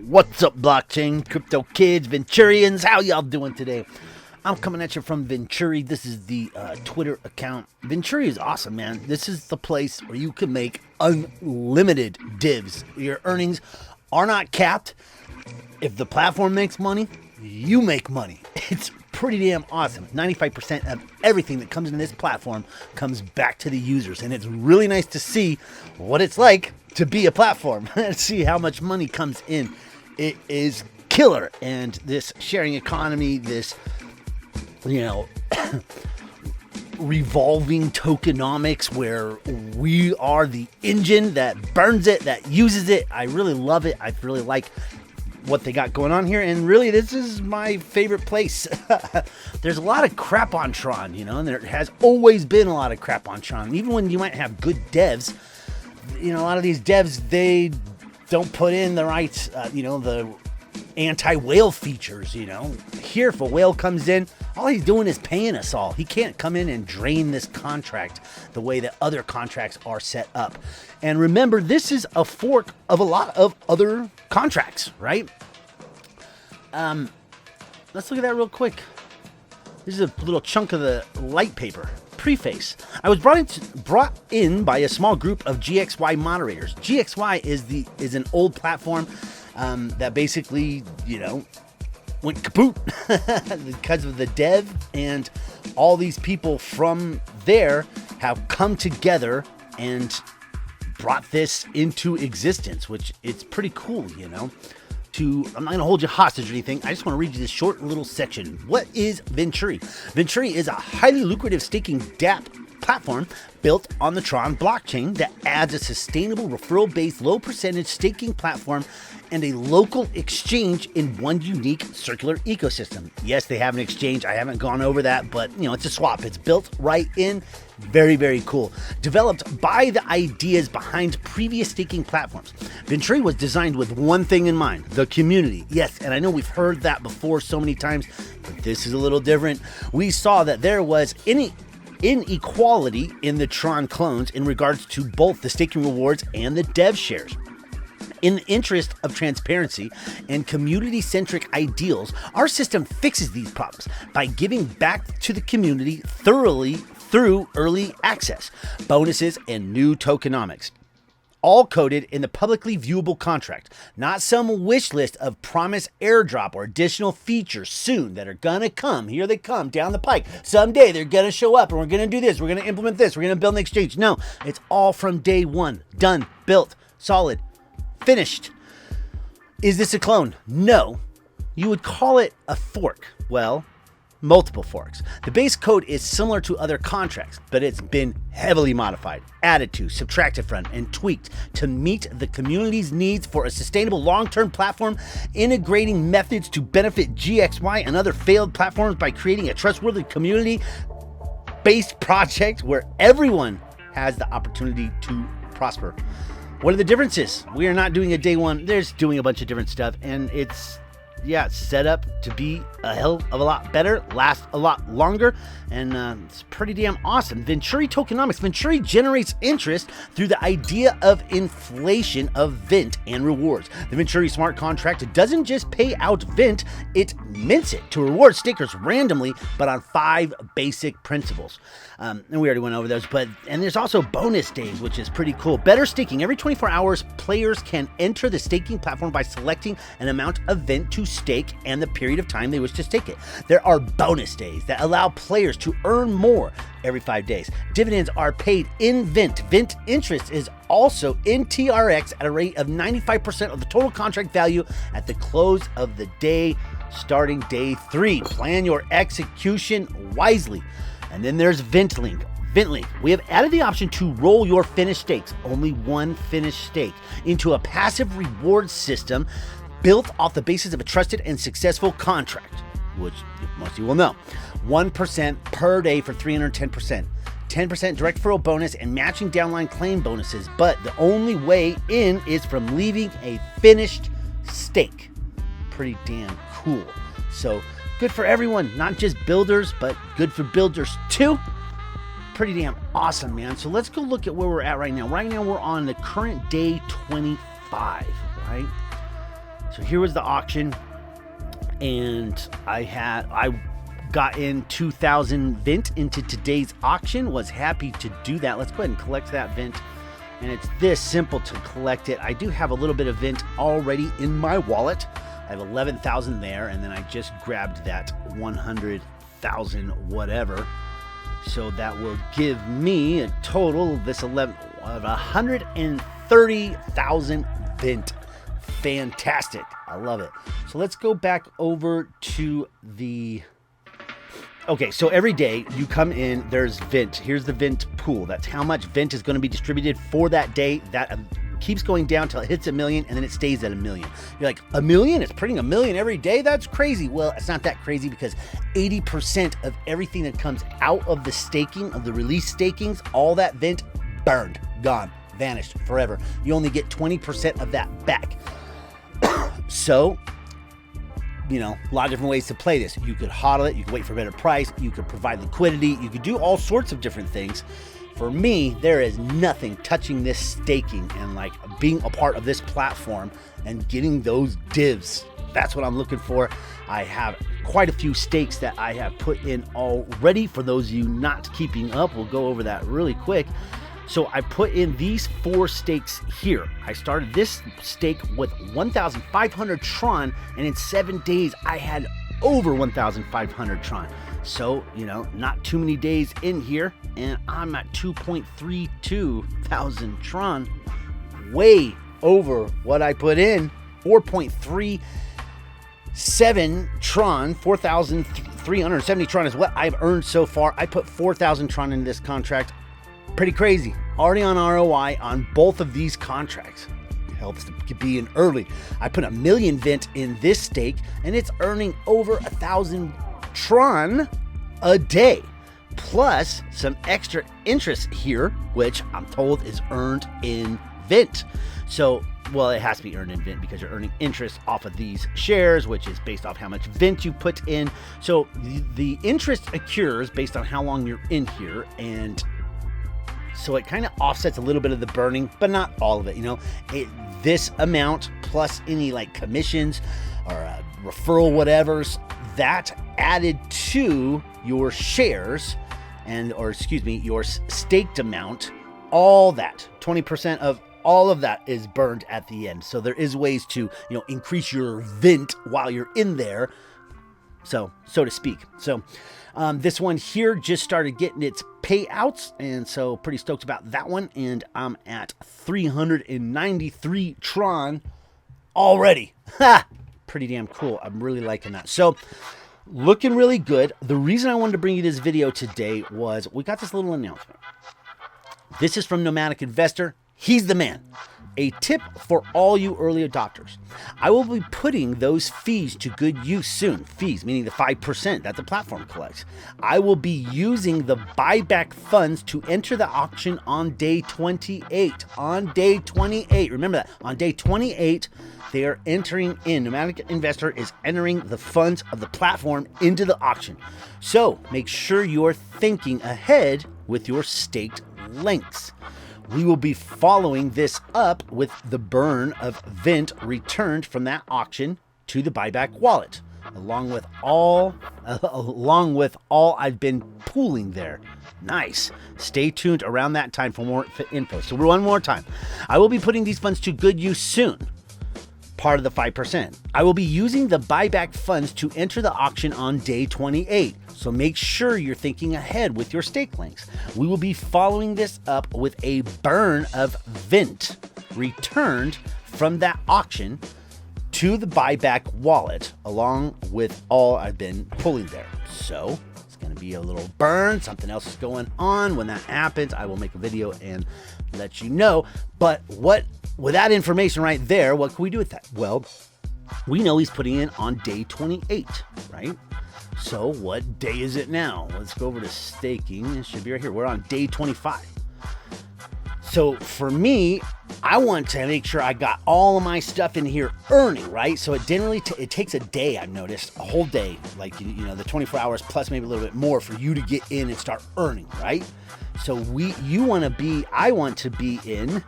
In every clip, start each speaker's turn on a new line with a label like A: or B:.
A: What's up, blockchain, crypto kids, Venturians? How y'all doing today? I'm coming at you from Venturi. This is the Twitter account. Venturi is awesome, man. This is the place where you can make unlimited divs. Your earnings are not capped. If the platform makes money, you make money. It's pretty damn awesome. 95% of everything that comes into this platform comes back to the users, and it's really nice to see what it's like to be a platform and see how much money comes in. It is killer. And this sharing economy, this revolving tokenomics where we are the engine that burns it, that uses it. I really love it. I really like what they got going on here, and really this is my favorite place. There's a lot of crap on Tron, and there has always been a lot of crap on Tron. Even when you might have good devs, a lot of these devs, they don't put in the right, the anti-whale features. Here, if a whale comes in, all he's doing is paying us all. He can't come in and drain this contract the way that other contracts are set up. And remember, this is a fork of a lot of other contracts, right? Let's look at that real quick. This is a little chunk of the light paper. Preface. I was brought in by a small group of GXY moderators. GXY is an old platform that basically, went kaput because of the dev, and all these people from there have come together and brought this into existence, which it's pretty cool, I'm not going to hold you hostage or anything. I just want to read you this short little section. What is Venturi? Venturi is a highly lucrative staking dApp platform built on the Tron blockchain that adds a sustainable referral-based low-percentage staking platform and a local exchange in one unique circular ecosystem. Yes, they have an exchange. I haven't gone over that, but it's a swap. It's built right in. Very, very cool. Developed by the ideas behind previous staking platforms. Venturi was designed with one thing in mind: the community. Yes, and I know we've heard that before so many times, but this is a little different. We saw that there was inequality in the Tron clones in regards to both the staking rewards and the dev shares. In the interest of transparency and community-centric ideals, our system fixes these problems by giving back to the community thoroughly through early access, bonuses, and new tokenomics. All coded in the publicly viewable contract, not some wish list of promised airdrop or additional features soon that are gonna come. Here they come down the pike. Someday they're gonna show up and we're gonna do this, we're gonna implement this, we're gonna build an exchange. No, it's all from day one. Done, built, solid, finished. Is this a clone? No. You would call it a fork. Well, multiple forks. The base code is similar to other contracts, but it's been heavily modified, added to, subtracted from, and tweaked to meet the community's needs for a sustainable long-term platform, integrating methods to benefit GXY and other failed platforms by creating a trustworthy community-based project where everyone has the opportunity to prosper. What are the differences? We are not doing a day one. There's doing a bunch of different stuff, and it's set up to be a hell of a lot better, last a lot longer, and it's pretty damn awesome. Venturi tokenomics. Venturi generates interest through the idea of inflation of Vent and rewards. The Venturi smart contract doesn't just pay out Vent, it mints it to reward stakers randomly, but on 5 basic principles. And we already went over those, and there's also bonus days, which is pretty cool. Better staking. Every 24 hours, players can enter the staking platform by selecting an amount of Vent to stake and the period of time they wish to stake it. There are bonus days that allow players to earn more every 5 days. Dividends are paid in Vent. Vent interest is also in TRX at a rate of 95% of the total contract value at the close of the day, starting day 3. Plan your execution wisely. And then there's VentLink. VentLink. We have added the option to roll your finished stakes, only one finished stake, into a passive reward system built off the basis of a trusted and successful contract, which most of you will know. 1% per day for 310%. 10% direct referral bonus and matching downline claim bonuses, but the only way in is from leaving a finished stake. Pretty damn cool. So good for everyone, not just builders, but good for builders too. Pretty damn awesome, man. So let's go look at where we're at right now. Right now we're on the current day 25, right? So here was the auction, and I got in 2,000 Vint into today's auction. Was happy to do that. Let's go ahead and collect that Vint. And it's this simple to collect it. I do have a little bit of Vint already in my wallet. I have 11,000 there, and then I just grabbed that 100,000 whatever. So that will give me a total of this 130,000 Vint. Fantastic. I love it. So let's go back over to the... Okay, so every day you come in, there's Vint. Here's the Vint pool. That's how much Vint is going to be distributed for that day. That keeps going down till it hits 1 million, and then it stays at 1 million. You're like, 1 million? It's printing 1 million every day? That's crazy. Well, it's not that crazy because 80% of everything that comes out of the staking, of the release stakings, all that Vint, burned, gone, vanished forever. You only get 20% of that back. So, you know, a lot of different ways to play this. You could hodl it, you could wait for a better price, you could provide liquidity, you could do all sorts of different things. For me, there is nothing touching this staking and like being a part of this platform and getting those divs. That's what I'm looking for. I have quite a few stakes that I have put in already. For those of you not keeping up, we'll go over that really quick. So I put in these 4 stakes here. I started this stake with 1,500 Tron, and in 7 days I had over 1,500 Tron. So, you know, not too many days in here, and I'm at 2.32 thousand Tron, way over what I put in. 4.37 Tron, 4,370 Tron is what I've earned so far. I put 4,000 Tron in this contract. Pretty crazy. Already on ROI on both of these contracts. Helps to be in early. I put 1 million Vint in this stake, and it's earning over 1,000 Tron a day, plus some extra interest here, which I'm told is earned in Vint. So, well, it has to be earned in Vint because you're earning interest off of these shares, which is based off how much Vint you put in. So the interest accrues based on how long you're in here, and so it kind of offsets a little bit of the burning, but not all of it, you know. This amount plus any like commissions or referral whatevers, that added to your shares your staked amount, all that 20% of all of that is burned at the end. So there is ways to, you know, increase your Vint while you're in there, so to speak. So this one here just started getting its payouts, and so pretty stoked about that one. And I'm at 393 Tron already. Ha! Pretty damn cool. I'm really liking that. So looking really good. The reason I wanted to bring you this video today was we got this little announcement. This is from Nomadic Investor. He's the man. A tip for all you early adopters. I will be putting those fees to good use soon. Fees, meaning the 5% that the platform collects. I will be using the buyback funds to enter the auction on day 28. On day 28. Remember that. On day 28, they are entering in. Nomadic Investor is entering the funds of the platform into the auction. So make sure you're thinking ahead with your staked links. We will be following this up with the burn of Vint returned from that auction to the buyback wallet, along with all I've been pooling there. Nice. Stay tuned around that time for more info. So one more time. I will be putting these funds to good use soon. Part of the 5%. I will be using the buyback funds to enter the auction on day 28. So make sure you're thinking ahead with your stake links. We will be following this up with a burn of Vint returned from that auction to the buyback wallet, along with all I've been pulling there. So it's going to be a little burn. Something else is going on. When that happens, I will make a video and let you know. But with that information right there, what can we do with that? Well, we know he's putting in on day 28, right? So what day is it now? Let's go over to staking. It should be right here. We're on day 25. So for me, I want to make sure I got all of my stuff in here earning, right? So it generally it takes a day, I've noticed, a whole day, like, you know, the 24 hours plus maybe a little bit more for you to get in and start earning, right? So I want to be in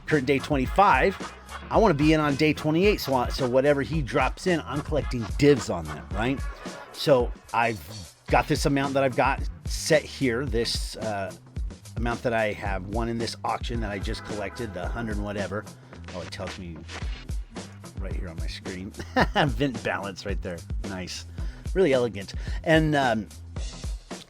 A: current day 25. I want to be in on day 28. So whatever he drops in, I'm collecting divs on that, right? So I've got this amount that I've got set here, this amount that I have won in this auction that I just collected, the 100 and whatever. Oh, it tells me right here on my screen. Vent balance right there. Nice. Really elegant. And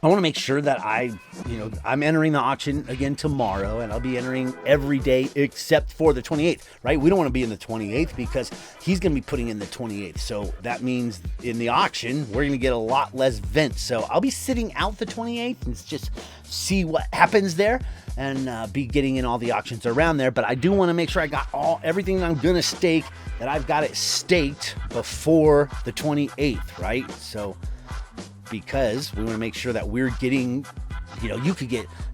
A: I want to make sure that I'm entering the auction again tomorrow, and I'll be entering every day except for the 28th, right? We don't want to be in the 28th because he's going to be putting in the 28th. So that means in the auction, we're going to get a lot less vents. So I'll be sitting out the 28th and just see what happens there, and be getting in all the auctions around there. But I do want to make sure I got everything that I'm going to stake, that I've got it staked before the 28th, right? So because we want to make sure that we're getting, you know,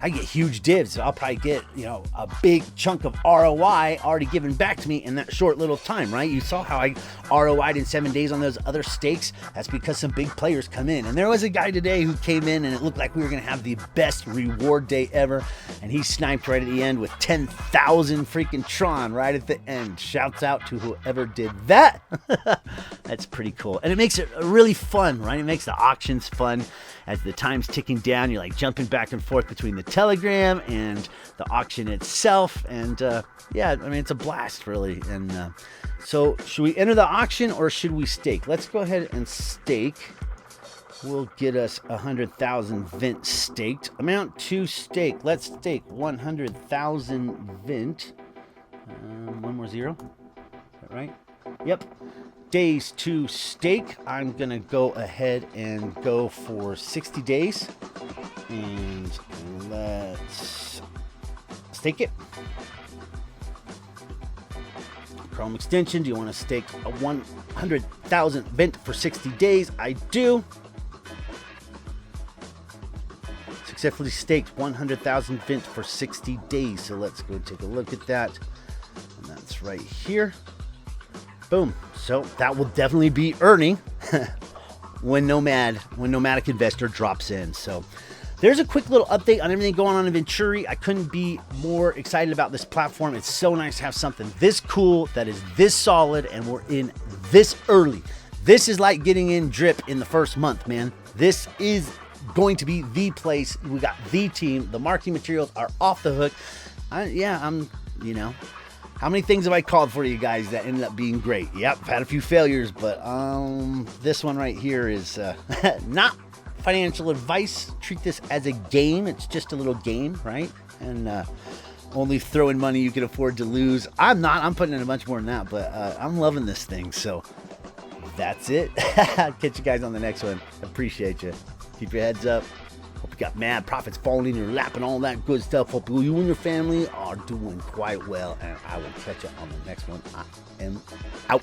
A: I get huge divs. I'll probably get, you know, a big chunk of ROI already given back to me in that short little time, right? You saw how I ROI'd in 7 days on those other stakes. That's because some big players come in. And there was a guy today who came in and it looked like we were going to have the best reward day ever. And he sniped right at the end with 10,000 freaking Tron right at the end. Shouts out to whoever did that. That's pretty cool. And it makes it really fun, right? It makes the auctions fun. As the time's ticking down, you're like jumping back and forth between the Telegram and the auction itself. And yeah, I mean, it's a blast, really. And so should we enter the auction or should we stake? Let's go ahead and stake. We'll get us 100,000 Vent staked. Amount to stake. Let's stake 100,000 Vent. One more zero. Is that right? Yep. Days to stake. I'm gonna go ahead and go for 60 days, and let's stake it. Chrome extension. Do you want to stake a 100,000 Vent for 60 days? I do. Successfully staked 100,000 Vent for 60 days. So let's go take a look at that, and that's right here. Boom. So that will definitely be earning when Nomadic Investor drops in. So there's a quick little update on everything going on in Venturi. I couldn't be more excited about this platform. It's so nice to have something this cool that is this solid, and we're in this early. This is like getting in drip in the first month, man. This is going to be the place. We got the team. The marketing materials are off the hook. How many things have I called for you guys that ended up being great? Yep, I've had a few failures, but this one right here is not financial advice. Treat this as a game. It's just a little game, right? And only throw in money you can afford to lose. I'm not. I'm putting in a bunch more than that, but I'm loving this thing. So that's it. I'll catch you guys on the next one. Appreciate you. Keep your heads up. Hope you got mad profits falling in your lap and all that good stuff. Hope you and your family are doing quite well. And I will catch you on the next one. I am out.